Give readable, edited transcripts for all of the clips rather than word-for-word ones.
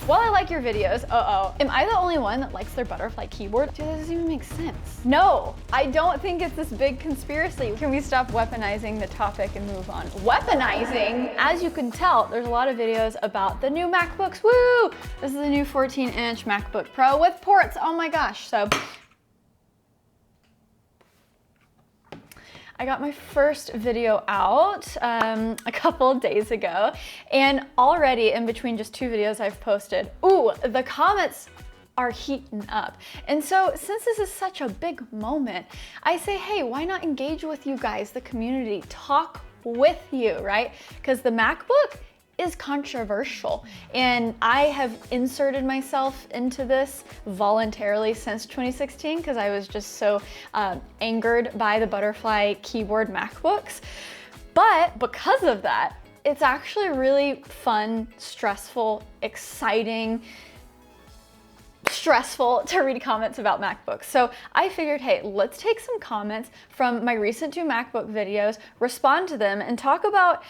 While I like your videos, am I the only one that likes their butterfly keyboard? Dude, that doesn't even make sense. No, I don't think it's this big conspiracy. Can we stop weaponizing the topic and move on? Weaponizing? As you can tell, there's a lot of videos about the new MacBooks. Woo! This is the new 14-inch MacBook Pro with ports. Oh my gosh. So I got my first video out a couple of days ago, and already in between just 2 videos I've posted, ooh, the comments are heating up. And so since this is such a big moment, I say, hey, why not engage with you guys, the community, talk with you, right? Because the MacBook is controversial, and I have inserted myself into this voluntarily since 2016 because I was just so angered by the butterfly keyboard MacBooks. But because of that, it's actually really fun, stressful, exciting, stressful to read comments about MacBooks. So I figured, hey, let's take some comments from my recent 2 MacBook videos, respond to them, and talk about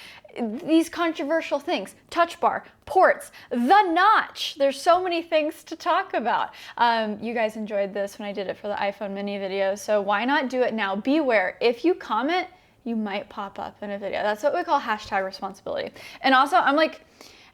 these controversial things. Touch bar, ports, the notch. There's so many things to talk about. You guys enjoyed this when I did it for the iPhone mini video, so why not do it now? Beware, if you comment, you might pop up in a video. That's what we call hashtag responsibility. And also, I'm like,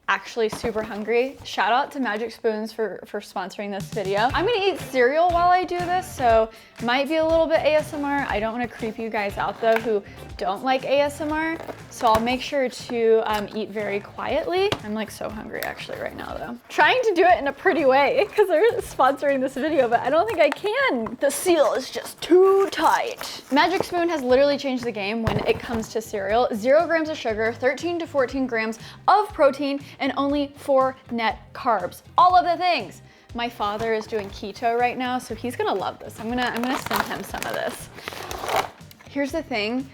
actually super hungry. Shout out to Magic Spoons for sponsoring this video. I'm gonna eat cereal while I do this, so might be a little bit ASMR. I don't wanna creep you guys out though who don't like ASMR, so I'll make sure to eat very quietly. I'm like so hungry actually right now though. Trying to do it in a pretty way because they're sponsoring this video, but I don't think I can. The seal is just too tight. Magic Spoon has literally changed the game when it comes to cereal. 0 grams of sugar, 13 to 14 grams of protein, and only 4 net carbs. All of the things. My father is doing keto right now, so he's gonna love this. I'm gonna send him some of this. Here's the thing.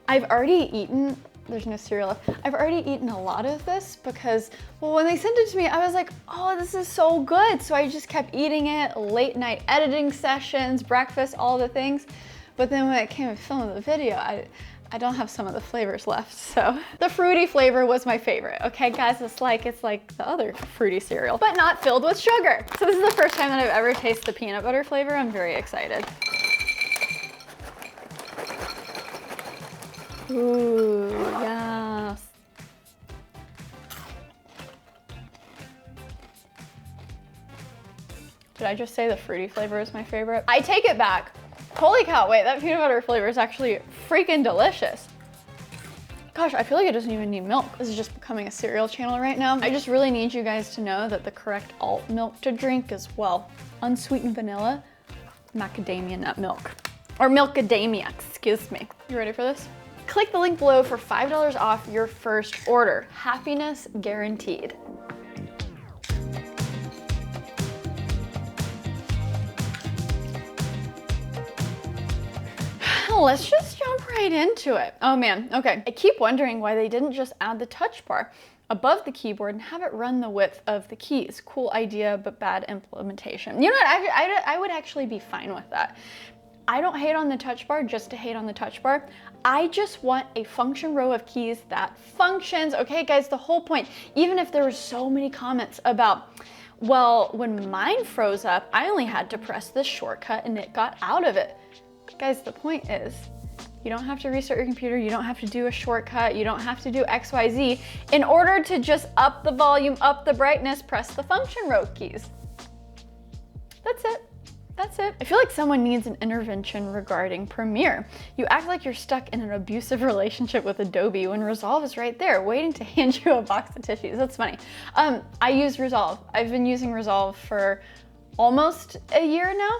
I've already eaten, there's no cereal left. I've already eaten a lot of this because, well, when they sent it to me, I was like, oh, this is so good. So I just kept eating it, late night editing sessions, breakfast, all the things. But then when it came to filming the video, I don't have some of the flavors left, so. The fruity flavor was my favorite, okay guys? It's like the other fruity cereal, but not filled with sugar. So this is the first time that I've ever tasted the peanut butter flavor. I'm very excited. Ooh, yes. Did I just say the fruity flavor is my favorite? I take it back. Holy cow, wait, that peanut butter flavor is actually freaking delicious. Gosh, I feel like it doesn't even need milk. This is just becoming a cereal channel right now. I just really need you guys to know that the correct alt milk to drink is, well, unsweetened vanilla, macadamia nut milk. Or milkadamia, excuse me. You ready for this? Click the link below for $5 off your first order. Happiness guaranteed. Let's just jump right into it. Oh man, okay. I keep wondering why they didn't just add the touch bar above the keyboard and have it run the width of the keys. Cool idea, but bad implementation. You know what, I would actually be fine with that. I don't hate on the touch bar just to hate on the touch bar. I just want a function row of keys that functions. Okay guys, the whole point, even if there were so many comments about, well, when mine froze up, I only had to press this shortcut and it got out of it. Guys, the point is, you don't have to restart your computer, you don't have to do a shortcut, you don't have to do XYZ. In order to just up the volume, up the brightness, press the function row keys. That's it. That's it. I feel like someone needs an intervention regarding Premiere. You act like you're stuck in an abusive relationship with Adobe when Resolve is right there, waiting to hand you a box of tissues. That's funny. I use Resolve. I've been using Resolve for almost a year now.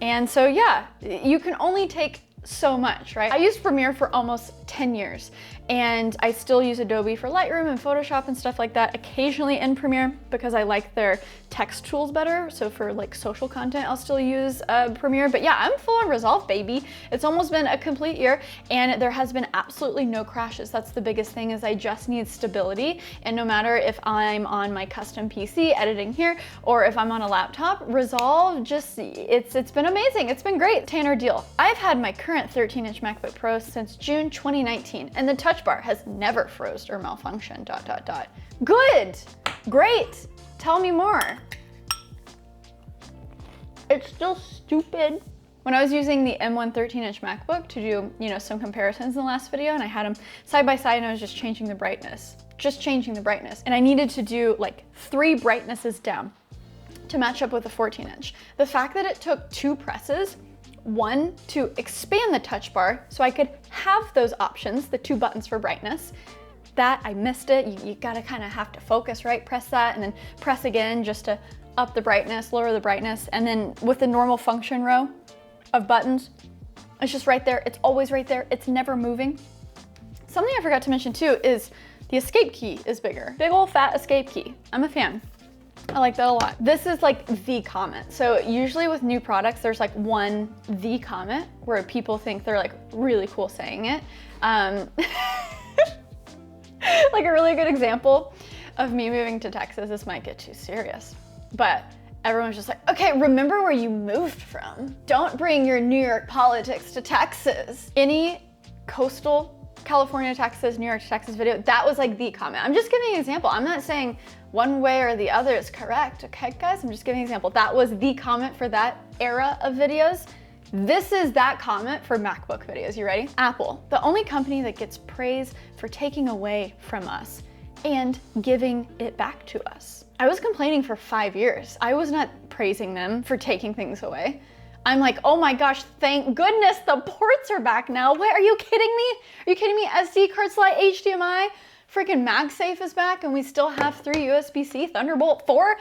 And so yeah, you can only take so much, right? I used Premiere for almost 10 years and I still use Adobe for Lightroom and Photoshop and stuff like that, occasionally in Premiere because I like their text tools better. So for like social content, I'll still use Premiere, but yeah, I'm full on Resolve, baby. It's almost been a complete year and there has been absolutely no crashes. That's the biggest thing, is I just need stability. And no matter if I'm on my custom PC editing here or if I'm on a laptop, Resolve just, it's been amazing. It's been great. Tanner deal. I've had my current 13-inch MacBook Pro since June 2019 and the touch bar has never froze or malfunctioned, ... Good, great. Tell me more. It's still stupid. When I was using the M1 13-inch MacBook to do, you know, some comparisons in the last video, and I had them side by side and I was just changing the brightness. And I needed to do like 3 brightnesses down to match up with the 14-inch. The fact that it took 2 presses, one to expand the touch bar so I could have those options, the 2 buttons for brightness, that I missed it. You gotta kind of have to focus, right? Press that and then press again just to up the brightness, lower the brightness. And then with the normal function row of buttons, it's just right there. It's always right there. It's never moving. Something I forgot to mention too is the escape key is bigger. Big old fat escape key. I'm a fan. I like that a lot. This is like the comment. So usually with new products, there's like one the comment where people think they're like really cool saying it. Like a really good example of me moving to Texas, this might get too serious, but everyone's just like, okay, remember where you moved from. Don't bring your New York politics to Texas. Any coastal California, Texas, New York, Texas video, that was like the comment. I'm just giving an example. I'm not saying one way or the other is correct, okay guys? I'm just giving an example. That was the comment for that era of videos. This is that comment for MacBook videos. You ready? Apple, the only company that gets praise for taking away from us and giving it back to us. I was complaining for 5 years. I was not praising them for taking things away. I'm like, oh my gosh, thank goodness the ports are back now. Wait, are you kidding me? Are you kidding me? SD card slot, HDMI, freaking Magsafe is back and we still have 3 USB-C, Thunderbolt 4.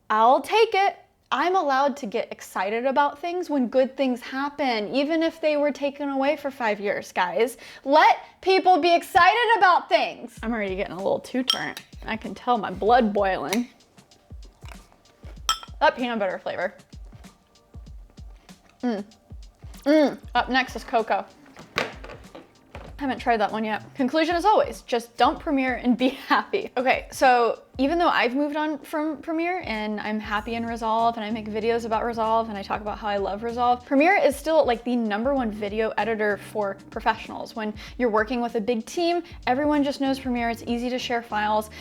I'll take it. I'm allowed to get excited about things when good things happen, even if they were taken away for 5 years, guys. Let people be excited about things. I'm already getting a little too turnt. I can tell my blood boiling. That peanut butter flavor. Up next is cocoa. Haven't tried that one yet. Conclusion as always, just don't Premiere and be happy. Okay, so even though I've moved on from Premiere and I'm happy in Resolve and I make videos about Resolve and I talk about how I love Resolve, Premiere is still like the #1 video editor for professionals. When you're working with a big team, everyone just knows Premiere. It's easy to share files,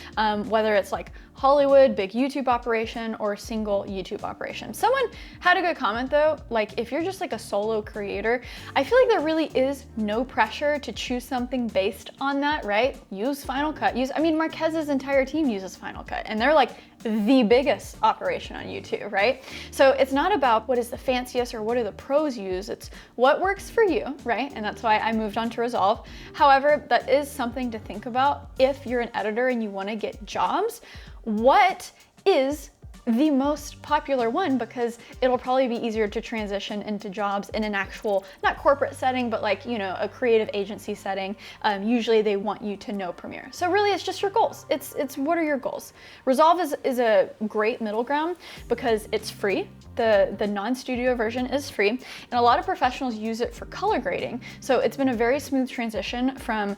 whether it's like Hollywood, big YouTube operation, or single YouTube operation. Someone had a good comment though, like if you're just like a solo creator, I feel like there really is no pressure to choose something based on that, right? Use Final Cut. I mean, Marquez's entire team uses Final Cut and they're like the biggest operation on YouTube, right? So it's not about what is the fanciest or what do the pros use, it's what works for you, right? And that's why I moved on to Resolve. However, that is something to think about if you're an editor and you want to get jobs. What is the most popular one? Because it'll probably be easier to transition into jobs in an actual, not corporate setting, but like, you know, a creative agency setting. Usually they want you to know Premiere. So really it's just your goals. It's what are your goals? Resolve is a great middle ground because it's free. The non-studio version is free, and a lot of professionals use it for color grading. So it's been a very smooth transition from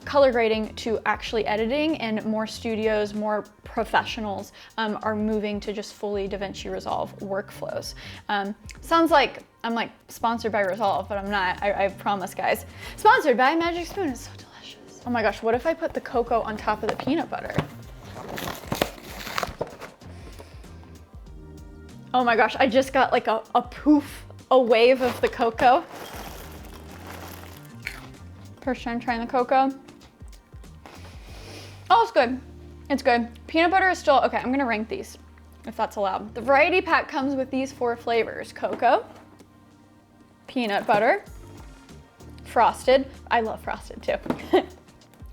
color grading to actually editing, and more studios, more professionals are moving to just fully DaVinci Resolve workflows. Sounds like I'm like sponsored by Resolve, but I'm not. I promise, guys. Sponsored by Magic Spoon. It's so delicious. Oh my gosh, what if I put the cocoa on top of the peanut butter? Oh my gosh, I just got like a poof, a wave of the cocoa. First time trying the cocoa. Oh, it's good. It's good. Peanut butter is still, okay, I'm gonna rank these, if that's allowed. The variety pack comes with these 4 flavors: cocoa, peanut butter, frosted. I love frosted too.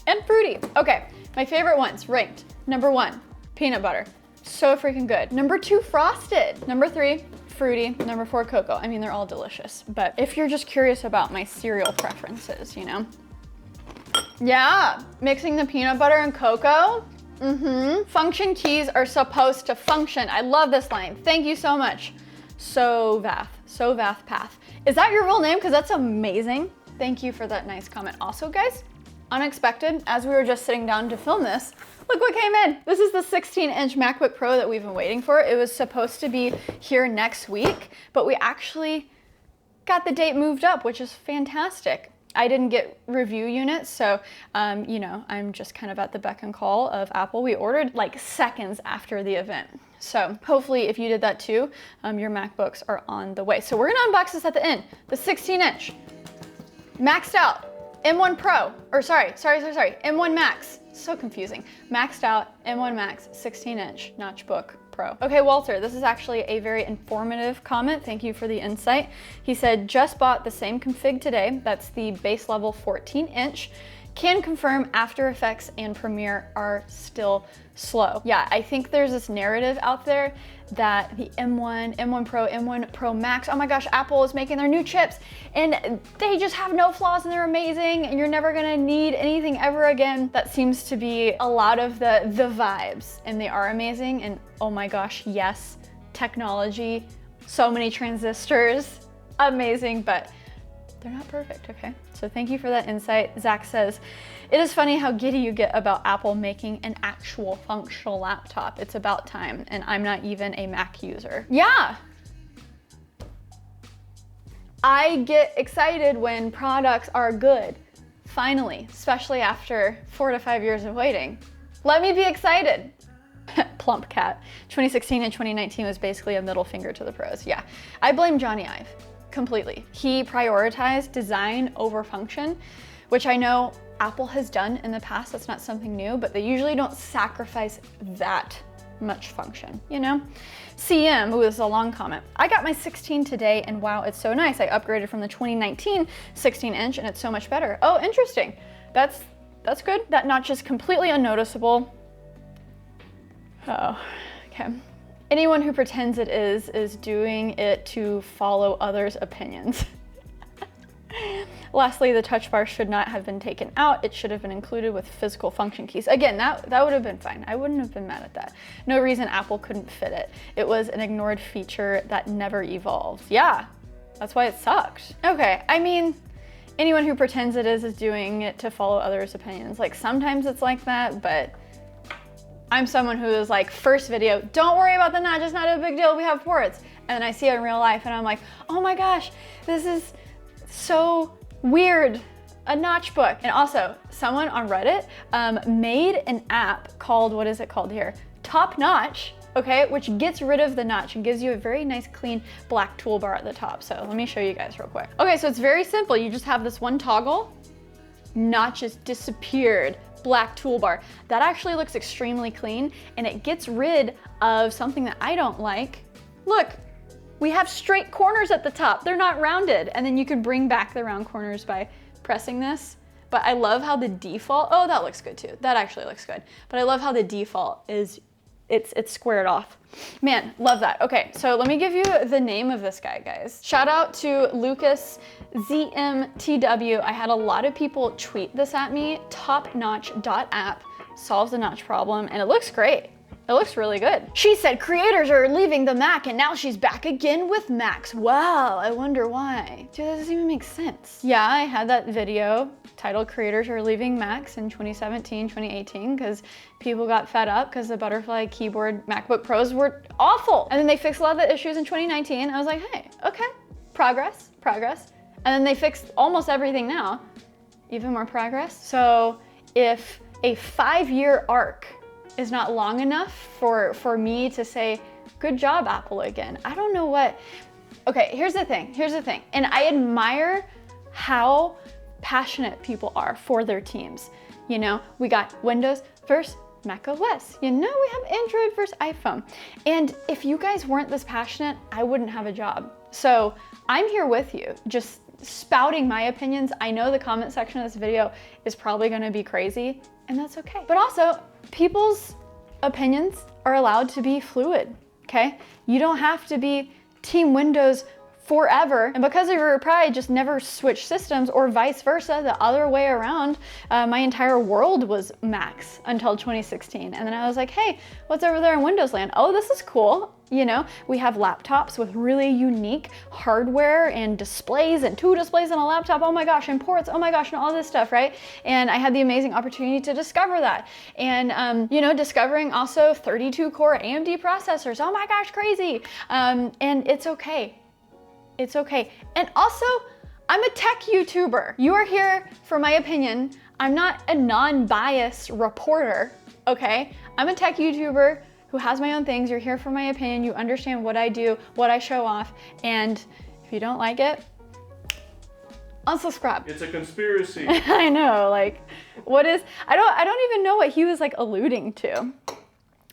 And fruity. Okay, my favorite ones ranked. #1, peanut butter. So freaking good. #2, frosted. #3, fruity. #4, cocoa. I mean, they're all delicious, but if you're just curious about my cereal preferences, you know? Yeah, mixing the peanut butter and cocoa. Function keys are supposed to function. I love this line. Thank you so much. Sovath Path. Is that your real name? Because that's amazing. Thank you for that nice comment. Also, guys, unexpected, as we were just sitting down to film this, look what came in. This is the 16-inch MacBook Pro that we've been waiting for. It was supposed to be here next week, but we actually got the date moved up, which is fantastic. I didn't get review units, so you know, I'm just kind of at the beck and call of Apple. We ordered like seconds after the event. So hopefully if you did that too, your MacBooks are on the way. So we're gonna unbox this at the end. The 16-inch, maxed out, M1 Pro, or sorry, M1 Max. So confusing. Maxed out M1 Max 16-inch notchbook Pro. Okay, Walter, this is actually a very informative comment. Thank you for the insight. He said, just bought the same config today. That's the base level 14-inch. Can confirm After Effects and Premiere are still slow. Yeah, I think there's this narrative out there that the M1, M1 Pro, M1 Pro Max, oh my gosh, Apple is making their new chips and they just have no flaws and they're amazing and you're never gonna need anything ever again. That seems to be a lot of the vibes, and they are amazing, and oh my gosh, yes, technology, so many transistors, amazing, but they're not perfect, okay? So thank you for that insight. Zach says, it is funny how giddy you get about Apple making an actual functional laptop. It's about time, and I'm not even a Mac user. Yeah. I get excited when products are good, finally, especially after 4 to 5 years of waiting. Let me be excited. Plump cat. 2016 and 2019 was basically a middle finger to the pros. Yeah, I blame Johnny Ive. Completely. He prioritized design over function, which I know Apple has done in the past. That's not something new, but they usually don't sacrifice that much function, you know? CM, ooh, this is a long comment. I got my 16 today and wow, it's so nice. I upgraded from the 2019 16-inch and it's so much better. Oh, interesting. That's good. That notch is completely unnoticeable. Oh, okay. Anyone who pretends it is doing it to follow others' opinions. Lastly, the touch bar should not have been taken out. It should have been included with physical function keys. Again, that would have been fine. I wouldn't have been mad at that. No reason Apple couldn't fit it. It was an ignored feature that never evolved. Yeah, that's why it sucked. Okay, I mean, anyone who pretends it is doing it to follow others' opinions. Like sometimes it's like that, but I'm someone who is like, first video, don't worry about the notch, it's not a big deal, we have ports. And then I see it in real life and I'm like, oh my gosh, this is so weird, a notchbook. And also, someone on Reddit made an app called, what is it called here? Top Notch, okay, which gets rid of the notch and gives you a very nice clean black toolbar at the top. So let me show you guys real quick. Okay, so it's very simple. You just have this one toggle, notches disappeared. Black toolbar. That actually looks extremely clean and it gets rid of something that I don't like. Look, we have straight corners at the top. They're not rounded. And then you could bring back the round corners by pressing this. But I love how the default, oh, that looks good too. That actually looks good. But I love how the default is, it's squared off. Man, love that. Okay, so let me give you the name of this guy, guys. Shout out to Lucas ZMTW. I had a lot of people tweet this at me. Topnotch.app solves the notch problem, and it looks great. It looks really good. She said creators are leaving the Mac and now she's back again with Macs. Wow, I wonder why. Dude, that doesn't even make sense. Yeah, I had that video titled Creators Are Leaving Macs in 2017, 2018, because people got fed up because the butterfly keyboard MacBook Pros were awful. And then they fixed a lot of the issues in 2019. I was like, hey, okay, progress. And then they fixed almost everything now. Even more progress. So if a 5-year arc is not long enough for me to say, good job, Apple, again. I don't know what, okay, here's the thing. And I admire how passionate people are for their teams. You know, we got Windows versus Mac OS. You know, we have Android versus iPhone. And if you guys weren't this passionate, I wouldn't have a job. So I'm here with you, just spouting my opinions. I know the comment section of this video is probably gonna be crazy, and that's okay. But also, people's opinions are allowed to be fluid, okay? You don't have to be Team Windows forever. And because of your pride, just never switch systems, or vice versa, the other way around. My entire world was Macs until 2016. And then I was like, hey, what's over there in Windows land? Oh, this is cool. You know, we have laptops with really unique hardware and displays, and 2 displays on a laptop, oh my gosh, and ports, oh my gosh, and all this stuff, right? And I had the amazing opportunity to discover that. And, you know, discovering also 32 core AMD processors, oh my gosh, crazy. And it's okay. It's okay. And also, I'm a tech YouTuber. You are here for my opinion. I'm not a non-biased reporter, okay? I'm a tech YouTuber who has my own things. You're here for my opinion. You understand what I do, what I show off, and if you don't like it, unsubscribe. It's a conspiracy. I know, like, what is, I don't even know what he was like alluding to.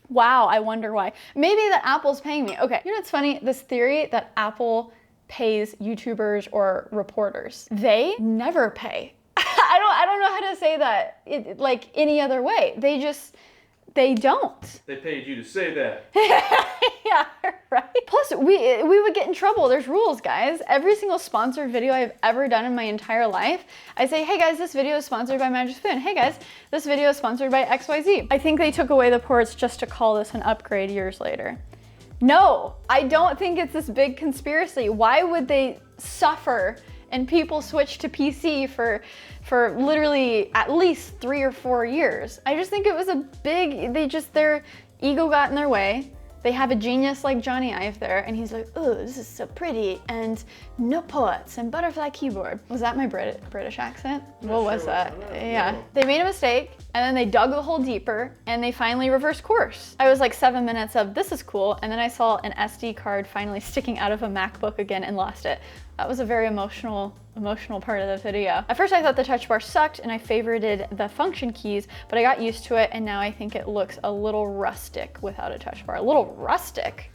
Wow, I wonder why. Maybe that Apple's paying me. Okay, you know what's funny? This theory that Apple pays YouTubers or reporters. They never pay. I don't know how to say that like any other way. They don't. They paid you to say that. Yeah, right. Plus, we would get in trouble. There's rules, guys. Every single sponsored video I've ever done in my entire life, I say, hey guys, this video is sponsored by Magic Spoon. Hey guys, this video is sponsored by XYZ. I think they took away the ports just to call this an upgrade years later. No, I don't think it's this big conspiracy. Why would they suffer and people switch to PC for literally at least 3 or 4 years? I just think it was a big, their ego got in their way. They have a genius like Johnny Ive there, and he's like, oh, this is so pretty, and no ports, and butterfly keyboard. Was that my British accent? What was that? Yeah. They made a mistake, and then they dug the hole deeper, and they finally reversed course. I was like 7 minutes of, this is cool, and then I saw an SD card finally sticking out of a MacBook again and lost it. That was a very emotional part of the video. At first I thought the touch bar sucked and I favorited the function keys, but I got used to it and now I think it looks a little rustic without a touch bar. A little rustic?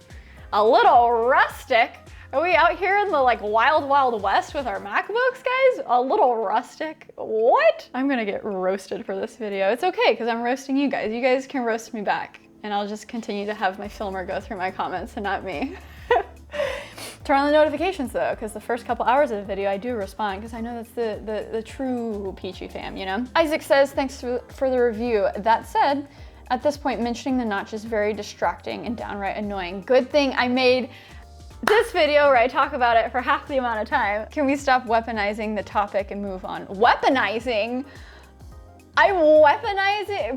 A little rustic? Are we out here in the like wild, wild west with our MacBooks, guys? A little rustic? What? I'm gonna get roasted for this video. It's okay, because I'm roasting you guys. You guys can roast me back and I'll just continue to have my filmer go through my comments and not me. Turn on the notifications though, because the first couple hours of the video I do respond because I know that's the true Peachy fam, you know? Isaac says, thanks for the review. That said, at this point, mentioning the notch is very distracting and downright annoying. Good thing I made this video where I talk about it for half the amount of time. Can we stop weaponizing the topic and move on? Weaponizing? I'm weaponizing?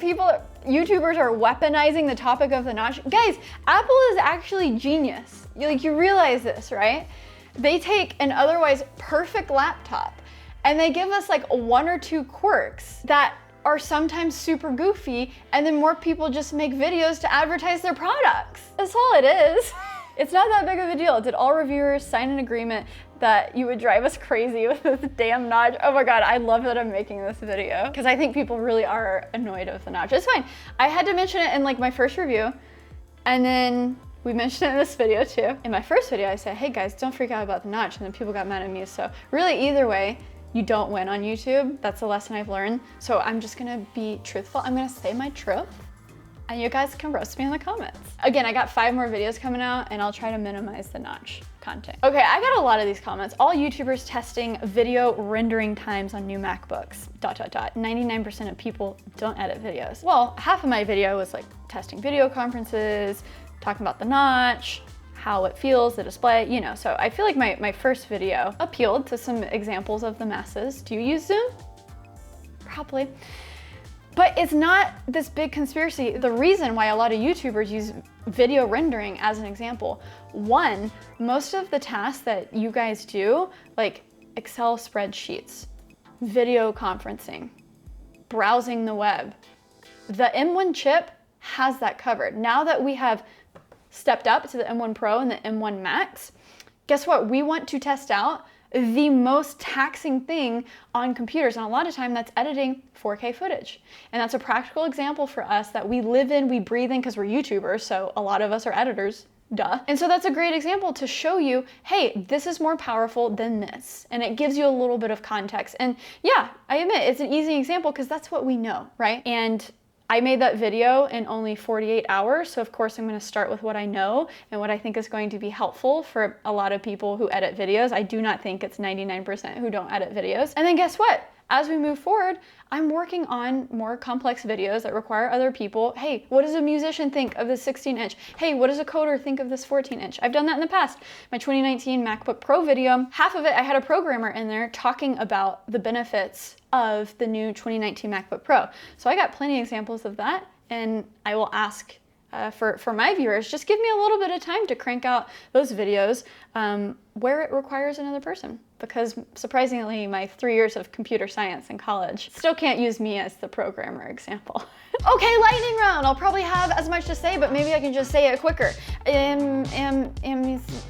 YouTubers are weaponizing the topic of the notch. Guys, Apple is actually genius. You realize this, right? They take an otherwise perfect laptop and they give us like 1 or 2 quirks that are sometimes super goofy, and then more people just make videos to advertise their products. That's all it is. It's not that big of a deal. Did all reviewers sign an agreement that you would drive us crazy with this damn notch? Oh my God, I love that I'm making this video because I think people really are annoyed with the notch. It's fine. I had to mention it in like my first review, and then we mentioned it in this video too. In my first video, I said, hey guys, don't freak out about the notch, and then people got mad at me. So really either way, you don't win on YouTube. That's a lesson I've learned. So I'm just gonna be truthful. I'm gonna say my truth, and you guys can roast me in the comments. Again, I got 5 more videos coming out and I'll try to minimize the notch content. Okay, I got a lot of these comments. All YouTubers testing video rendering times on new MacBooks, ... 99% of people don't edit videos. Well, half of my video was like testing video conferences, talking about the notch, how it feels, the display, you know. So I feel like my first video appealed to some examples of the masses. Do you use Zoom? Probably. But it's not this big conspiracy. The reason why a lot of YouTubers use video rendering as an example, one, most of the tasks that you guys do, like Excel spreadsheets, video conferencing, browsing the web, the M1 chip has that covered. Now that we have stepped up to the M1 Pro and the M1 Max, guess what? We want to test out the most taxing thing on computers, and a lot of time that's editing 4K footage. And that's a practical example for us that we live in, we breathe in, because we're YouTubers, so a lot of us are editors, duh. And so that's a great example to show you, hey, this is more powerful than this. And it gives you a little bit of context. And yeah, I admit it's an easy example because that's what we know, right? And I made that video in only 48 hours, so of course I'm going to start with what I know and what I think is going to be helpful for a lot of people who edit videos. I do not think it's 99% who don't edit videos. And then guess what? As we move forward, I'm working on more complex videos that require other people. Hey, what does a musician think of this 16-inch? Hey, what does a coder think of this 14-inch? I've done that in the past. My 2019 MacBook Pro video, half of it I had a programmer in there talking about the benefits of the new 2019 MacBook Pro. So I got plenty of examples of that, and I will ask for my viewers, just give me a little bit of time to crank out those videos where it requires another person. because surprisingly, my 3 years of computer science in college still can't use me as the programmer example. Okay, lightning round. I'll probably have as much to say, but maybe I can just say it quicker.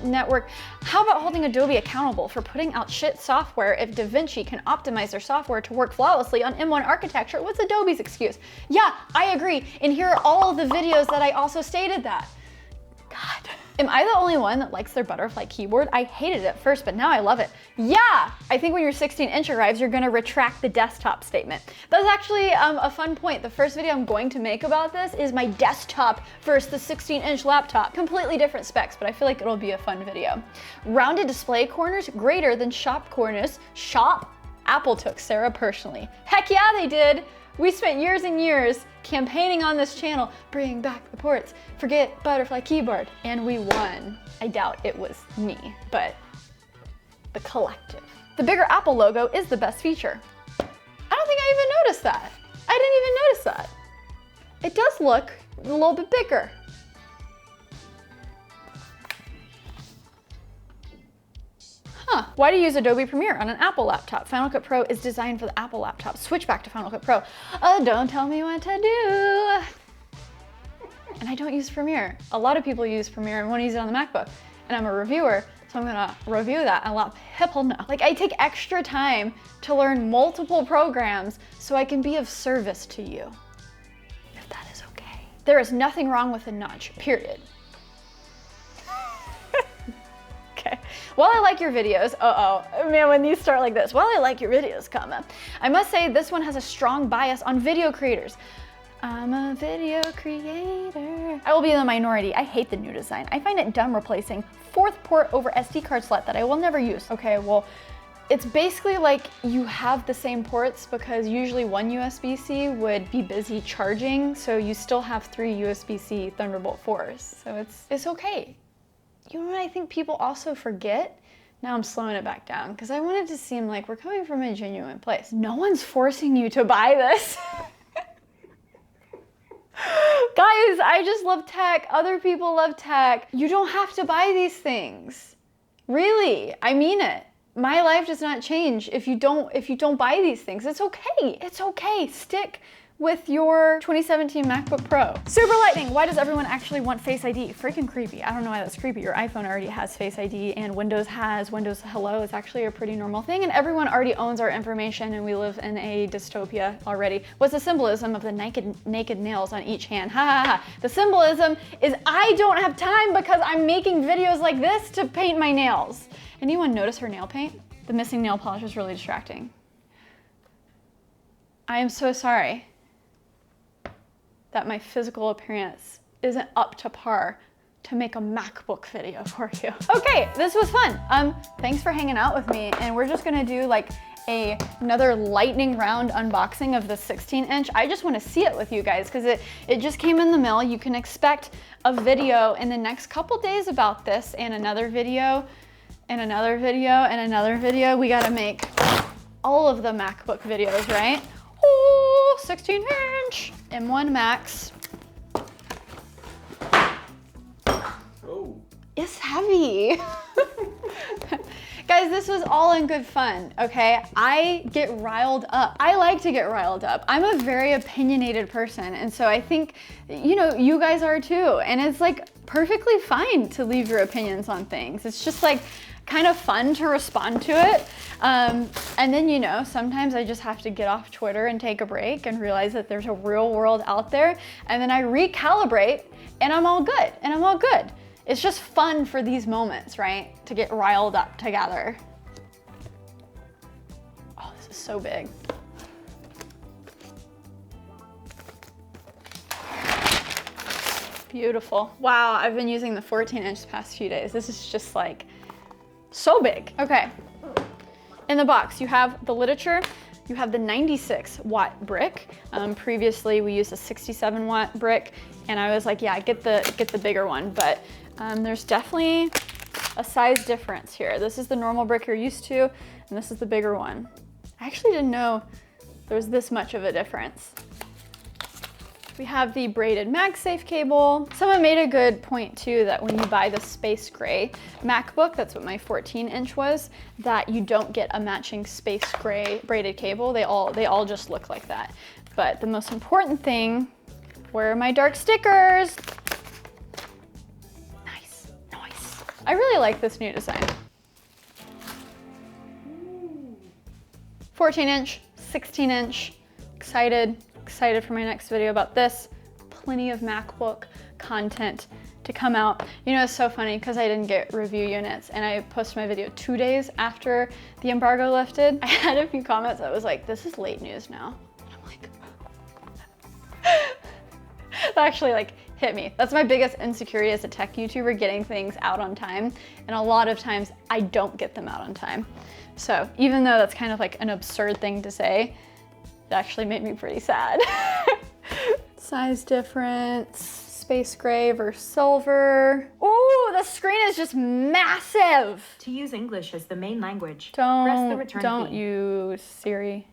Network. How about holding Adobe accountable for putting out shit software if DaVinci can optimize their software to work flawlessly on M1 architecture? What's Adobe's excuse? Yeah, I agree. And here are all of the videos that I also stated that. God. Am I the only one that likes their butterfly keyboard? I hated it at first, but now I love it. Yeah! I think when your 16-inch arrives, you're gonna retract the desktop statement. That's actually a fun point. The first video I'm going to make about this is my desktop versus the 16-inch laptop. Completely different specs, but I feel like it'll be a fun video. Rounded display corners greater than shop corners. Shop? Apple took Sara personally. Heck yeah, they did! We spent years and years campaigning on this channel, bring back the ports, forget butterfly keyboard, and we won. I doubt it was me, but the collective. The bigger Apple logo is the best feature. I don't think I even noticed that. I didn't even notice that. It does look a little bit bigger. Huh. Why do you use Adobe Premiere on an Apple laptop? Final Cut Pro is designed for the Apple laptop. Switch back to Final Cut Pro. Don't tell me what to do. And I don't use Premiere. A lot of people use Premiere and want to use it on the MacBook. And I'm a reviewer, so I'm gonna review that and a lot of people know. Like, I take extra time to learn multiple programs so I can be of service to you. If that is okay. There is nothing wrong with a notch, period. Okay. While I like your videos, man, when these start like this, while I like your videos, I must say this one has a strong bias on video creators. I'm a video creator. I will be in the minority. I hate the new design. I find it dumb replacing 4th port over SD card slot that I will never use. Okay, well, it's basically like you have the same ports because usually one USB-C would be busy charging, so you still have 3 USB-C Thunderbolt 4s. So it's okay. You know what I think people also forget? Now I'm slowing it back down because I want it to seem like we're coming from a genuine place. No one's forcing you to buy this. Guys, I just love tech. Other people love tech. You don't have to buy these things. Really, I mean it. My life does not change if you don't buy these things. It's okay. It's okay. Stick with your 2017 MacBook Pro. Super lightning. Why does everyone actually want Face ID? Freaking creepy. I don't know why that's creepy. Your iPhone already has Face ID and Windows Hello. It's actually a pretty normal thing and everyone already owns our information and we live in a dystopia already. What's the symbolism of the naked nails on each hand? Ha ha ha. The symbolism is I don't have time because I'm making videos like this to paint my nails. Anyone notice her nail paint? The missing nail polish is really distracting. I am so sorry that my physical appearance isn't up to par to make a MacBook video for you. Okay, this was fun. Thanks for hanging out with me, and we're just gonna do like another lightning round unboxing of the 16-inch. I just wanna see it with you guys because it just came in the mail. You can expect a video in the next couple days about this and another video and another video and another video. We gotta make all of the MacBook videos, right? Oh, 16-inch M1 Max. Oh. It's heavy. Guys, this was all in good fun, okay? I get riled up. I like to get riled up. I'm a very opinionated person, and so I think, you know, you guys are too. And it's like perfectly fine to leave your opinions on things. It's just like kind of fun to respond to it. And then, you know, sometimes I just have to get off Twitter and take a break and realize that there's a real world out there. And then I recalibrate and I'm all good, and I'm all good. It's just fun for these moments, right? To get riled up together. Oh, this is so big. Beautiful. Wow, I've been using the 14-inch the past few days. This is just like so big. Okay. In the box, you have the literature, you have the 96-watt brick. Previously, we used a 67-watt brick, and I was like, yeah, get the bigger one. But there's definitely a size difference here. This is the normal brick you're used to, and this is the bigger one. I actually didn't know there was this much of a difference. We have the braided Magsafe cable. Someone made a good point too that when you buy the space gray MacBook, that's what my 14-inch was, that you don't get a matching space gray braided cable. They all just look like that. But the most important thing, where are my dark stickers? Nice. I really like this new design. 14-inch, 16-inch, excited for my next video about this. Plenty of MacBook content to come out. You know, it's so funny because I didn't get review units and I posted my video 2 days after the embargo lifted. I had a few comments that was like, this is late news now. And I'm like, that actually like hit me. That's my biggest insecurity as a tech YouTuber, getting things out on time. And a lot of times I don't get them out on time. So even though that's kind of like an absurd thing to say, it actually made me pretty sad. Size difference, space gray versus silver. Ooh, the screen is just massive. To use English as the main language, press the return Don't key. use Siri.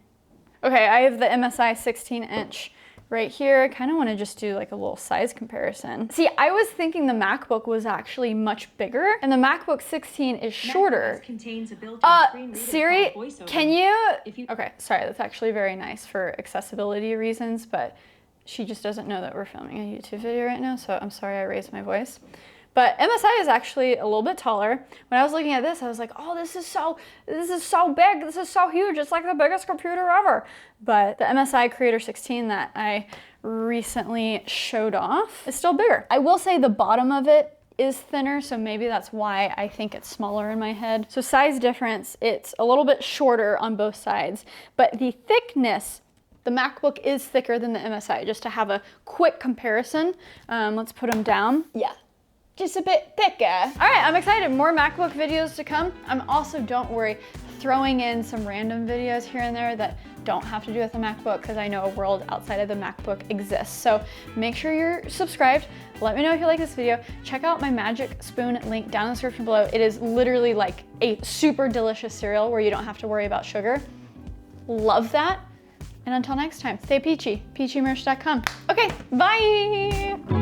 Okay, I have the MSI 16-inch right here. I kind of want to just do like a little size comparison. See, I was thinking the MacBook was actually much bigger and the MacBook 16 is shorter. Contains a built-in screen reader Siri, called VoiceOver. can you? Okay, sorry, that's actually very nice for accessibility reasons, but she just doesn't know that we're filming a YouTube video right now, so I'm sorry I raised my voice. But MSI is actually a little bit taller. When I was looking at this, I was like, oh, this is so big, this is so huge, it's like the biggest computer ever. But the MSI Creator 16 that I recently showed off is still bigger. I will say the bottom of it is thinner, so maybe that's why I think it's smaller in my head. So size difference, it's a little bit shorter on both sides, but the thickness, the MacBook is thicker than the MSI, just to have a quick comparison. Let's put them down. Yeah. Just a bit thicker. All right, I'm excited. More MacBook videos to come. I'm also, don't worry, throwing in some random videos here and there that don't have to do with the MacBook because I know a world outside of the MacBook exists. So make sure you're subscribed. Let me know if you like this video. Check out my Magic Spoon link down in the description below. It is literally like a super delicious cereal where you don't have to worry about sugar. Love that. And until next time, stay peachy, peachymerch.com. Okay, bye.